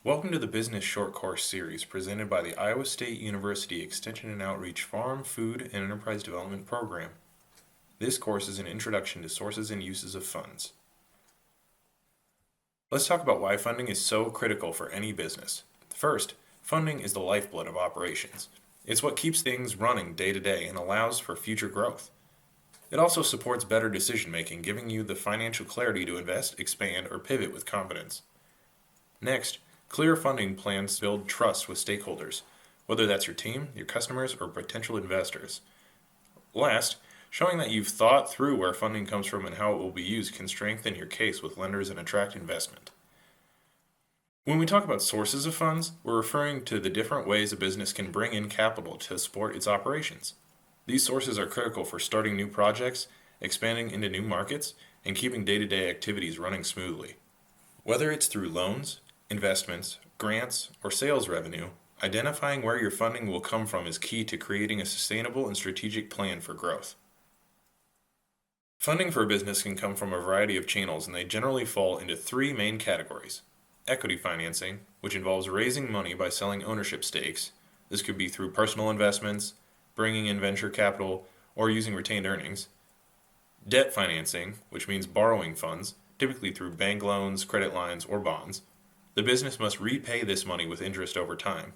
Welcome to the Business Short Course Series presented by the Iowa State University Extension and Outreach Farm, Food, and Enterprise Development Program. This course is an introduction to sources and uses of funds. Let's talk about why funding is so critical for any business. First, funding is the lifeblood of operations. It's what keeps things running day to day and allows for future growth. It also supports better decision making, giving you the financial clarity to invest, expand, or pivot with confidence. Next, clear funding plans build trust with stakeholders, whether that's your team, your customers, or potential investors. Last, showing that you've thought through where funding comes from and how it will be used can strengthen your case with lenders and attract investment. When we talk about sources of funds, we're referring to the different ways a business can bring in capital to support its operations. These sources are critical for starting new projects, expanding into new markets, and keeping day-to-day activities running smoothly. Whether it's through loans, investments, grants, or sales revenue, identifying where your funding will come from is key to creating a sustainable and strategic plan for growth. Funding for a business can come from a variety of channels, and they generally fall into three main categories. Equity financing, which involves raising money by selling ownership stakes. This could be through personal investments, bringing in venture capital, or using retained earnings. Debt financing, which means borrowing funds, typically through bank loans, credit lines, or bonds. The business must repay this money with interest over time.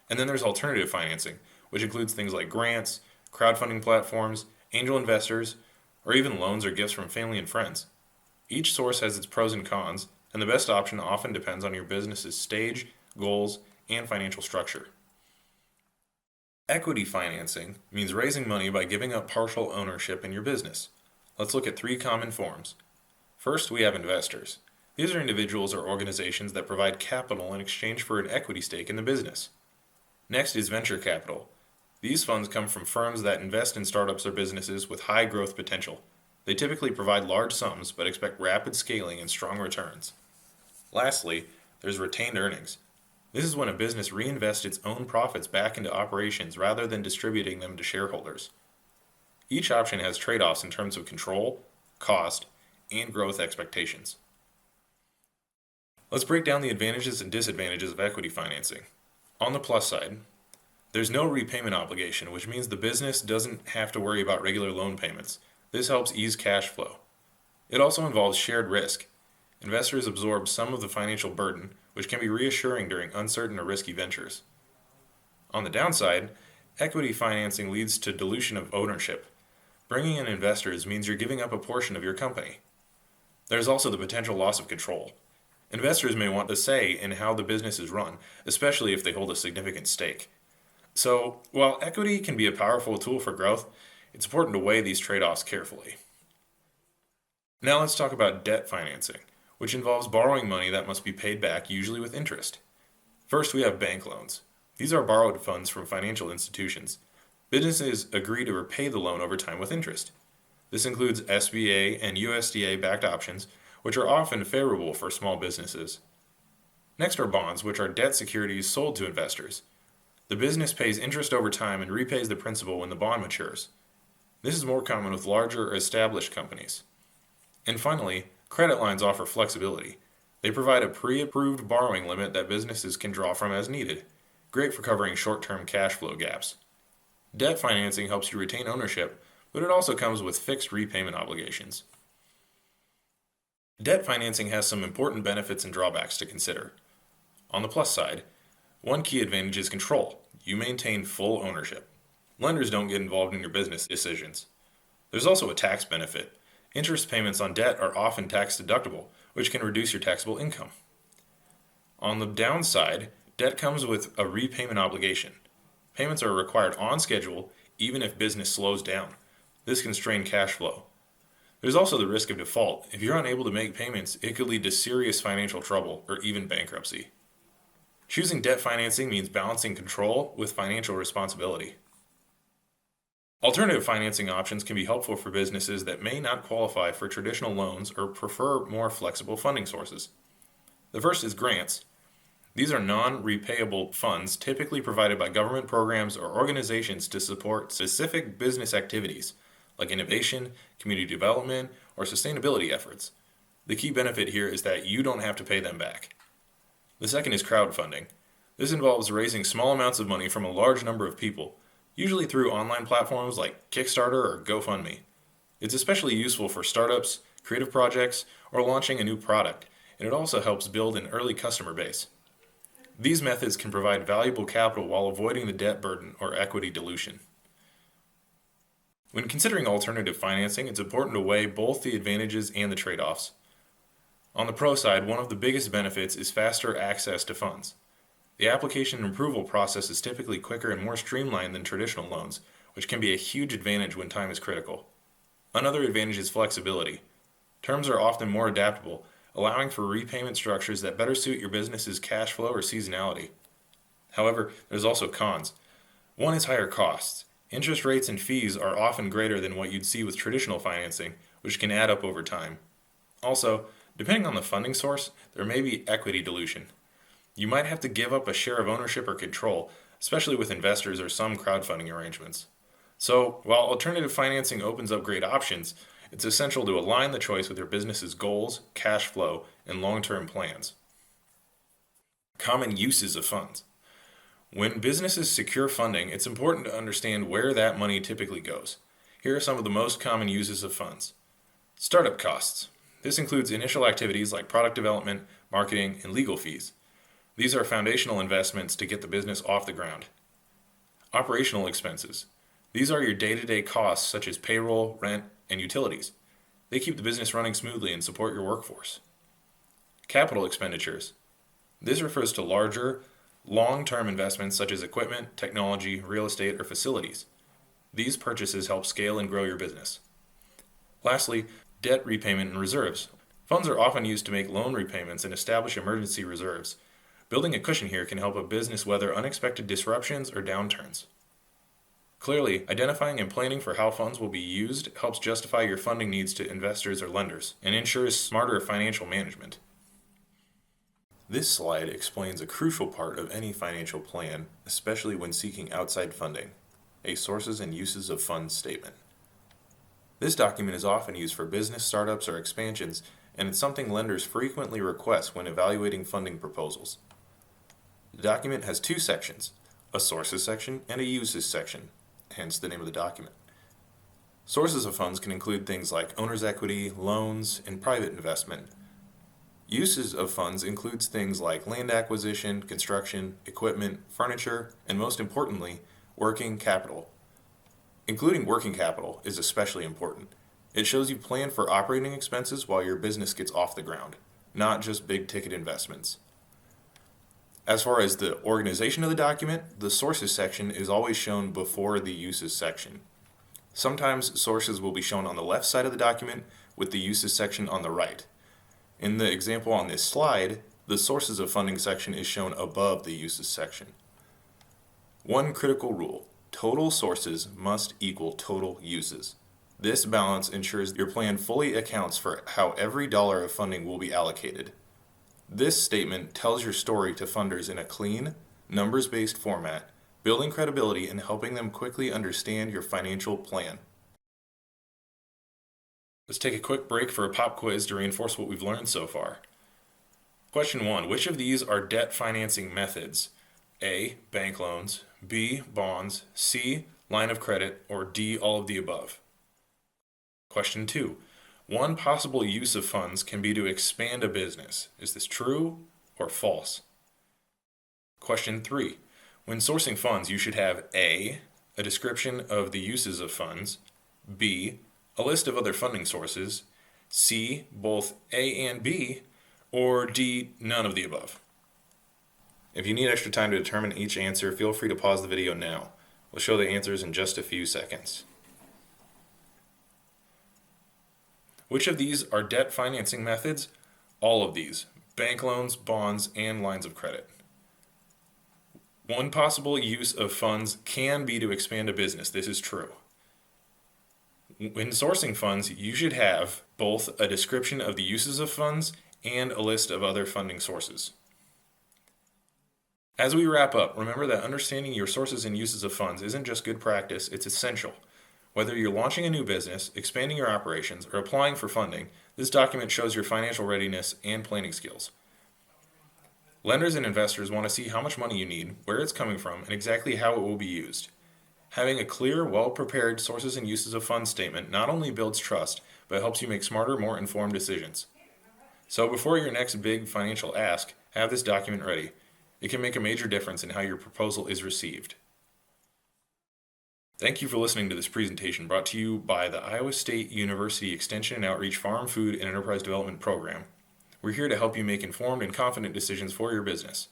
And then there's alternative financing, which includes things like grants, crowdfunding platforms, angel investors, or even loans or gifts from family and friends. Each source has its pros and cons, and the best option often depends on your business's stage, goals, and financial structure. Equity financing means raising money by giving up partial ownership in your business. Let's look at three common forms. First, we have investors. These are individuals or organizations that provide capital in exchange for an equity stake in the business. Next is venture capital. These funds come from firms that invest in startups or businesses with high growth potential. They typically provide large sums but expect rapid scaling and strong returns. Lastly, there's retained earnings. This is when a business reinvests its own profits back into operations rather than distributing them to shareholders. Each option has trade-offs in terms of control, cost, and growth expectations. Let's break down the advantages and disadvantages of equity financing. On the plus side, there's no repayment obligation, which means the business doesn't have to worry about regular loan payments. This helps ease cash flow. It also involves shared risk. Investors absorb some of the financial burden, which can be reassuring during uncertain or risky ventures. On the downside, equity financing leads to dilution of ownership. Bringing in investors means you're giving up a portion of your company. There's also the potential loss of control. Investors may want a say in how the business is run, especially if they hold a significant stake. So, while equity can be a powerful tool for growth, it's important to weigh these trade-offs carefully. Now let's talk about debt financing, which involves borrowing money that must be paid back, usually with interest. First, we have bank loans. These are borrowed funds from financial institutions. Businesses agree to repay the loan over time with interest. This includes SBA and USDA-backed options, which are often favorable for small businesses. Next are bonds, which are debt securities sold to investors. The business pays interest over time and repays the principal when the bond matures. This is more common with larger or established companies. And finally, credit lines offer flexibility. They provide a pre-approved borrowing limit that businesses can draw from as needed, great for covering short-term cash flow gaps. Debt financing helps you retain ownership, but it also comes with fixed repayment obligations. Debt financing has some important benefits and drawbacks to consider. On the plus side, one key advantage is control. You maintain full ownership. Lenders don't get involved in your business decisions. There's also a tax benefit. Interest payments on debt are often tax deductible, which can reduce your taxable income. On the downside, debt comes with a repayment obligation. Payments are required on schedule, even if business slows down. This can strain cash flow. There's also the risk of default. If you're unable to make payments, it could lead to serious financial trouble or even bankruptcy. Choosing debt financing means balancing control with financial responsibility. Alternative financing options can be helpful for businesses that may not qualify for traditional loans or prefer more flexible funding sources. The first is grants. These are non-repayable funds typically provided by government programs or organizations to support specific business activities, like innovation, community development, or sustainability efforts. The key benefit here is that you don't have to pay them back. The second is crowdfunding. This involves raising small amounts of money from a large number of people, usually through online platforms like Kickstarter or GoFundMe. It's especially useful for startups, creative projects, or launching a new product, and it also helps build an early customer base. These methods can provide valuable capital while avoiding the debt burden or equity dilution. When considering alternative financing, it's important to weigh both the advantages and the trade-offs. On the pro side, one of the biggest benefits is faster access to funds. The application and approval process is typically quicker and more streamlined than traditional loans, which can be a huge advantage when time is critical. Another advantage is flexibility. Terms are often more adaptable, allowing for repayment structures that better suit your business's cash flow or seasonality. However, there's also cons. One is higher costs. Interest rates and fees are often greater than what you'd see with traditional financing, which can add up over time. Also, depending on the funding source, there may be equity dilution. You might have to give up a share of ownership or control, especially with investors or some crowdfunding arrangements. So, while alternative financing opens up great options, it's essential to align the choice with your business's goals, cash flow, and long-term plans. Common uses of funds. When businesses secure funding, it's important to understand where that money typically goes. Here are some of the most common uses of funds. Startup costs. This includes initial activities like product development, marketing, and legal fees. These are foundational investments to get the business off the ground. Operational expenses. These are your day-to-day costs such as payroll, rent, and utilities. They keep the business running smoothly and support your workforce. Capital expenditures. This refers to larger, long-term investments such as equipment, technology, real estate, or facilities. These purchases help scale and grow your business. Lastly, debt repayment and reserves. Funds are often used to make loan repayments and establish emergency reserves. Building a cushion here can help a business weather unexpected disruptions or downturns. Clearly, identifying and planning for how funds will be used helps justify your funding needs to investors or lenders and ensures smarter financial management. This slide explains a crucial part of any financial plan, especially when seeking outside funding, a sources and uses of funds statement. This document is often used for business startups or expansions, and it's something lenders frequently request when evaluating funding proposals. The document has two sections, a sources section and a uses section, hence the name of the document. Sources of funds can include things like owner's equity, loans, and private investment. Uses of funds includes things like land acquisition, construction, equipment, furniture, and most importantly, working capital. Including working capital is especially important. It shows you plan for operating expenses while your business gets off the ground, not just big ticket investments. As far as the organization of the document, the sources section is always shown before the uses section. Sometimes sources will be shown on the left side of the document with the uses section on the right. In the example on this slide, the sources of funding section is shown above the uses section. One critical rule: total sources must equal total uses. This balance ensures your plan fully accounts for how every dollar of funding will be allocated. This statement tells your story to funders in a clean, numbers-based format, building credibility and helping them quickly understand your financial plan. Let's take a quick break for a pop quiz to reinforce what we've learned so far. Question 1. Which of these are debt financing methods? A. Bank loans. B. Bonds. C. Line of credit. Or D. All of the above. Question 2. One possible use of funds can be to expand a business. Is this true or false? Question 3. When sourcing funds, you should have A. A description of the uses of funds. B. A list of other funding sources. C. Both A and B. Or D. None of the above. If you need extra time to determine each answer, feel free to pause the video now. We'll show the answers in just a few seconds. Which of these are debt financing methods? All of these: bank loans, bonds, and lines of credit. One possible use of funds can be to expand a business. This is true. When sourcing funds, you should have both a description of the uses of funds and a list of other funding sources. As we wrap up, remember that understanding your sources and uses of funds isn't just good practice, it's essential. Whether you're launching a new business, expanding your operations, or applying for funding, this document shows your financial readiness and planning skills. Lenders and investors want to see how much money you need, where it's coming from, and exactly how it will be used. Having a clear, well-prepared sources and uses of funds statement not only builds trust, but helps you make smarter, more informed decisions. So before your next big financial ask, have this document ready. It can make a major difference in how your proposal is received. Thank you for listening to this presentation brought to you by the Iowa State University Extension and Outreach Farm, Food, and Enterprise Development Program. We're here to help you make informed and confident decisions for your business.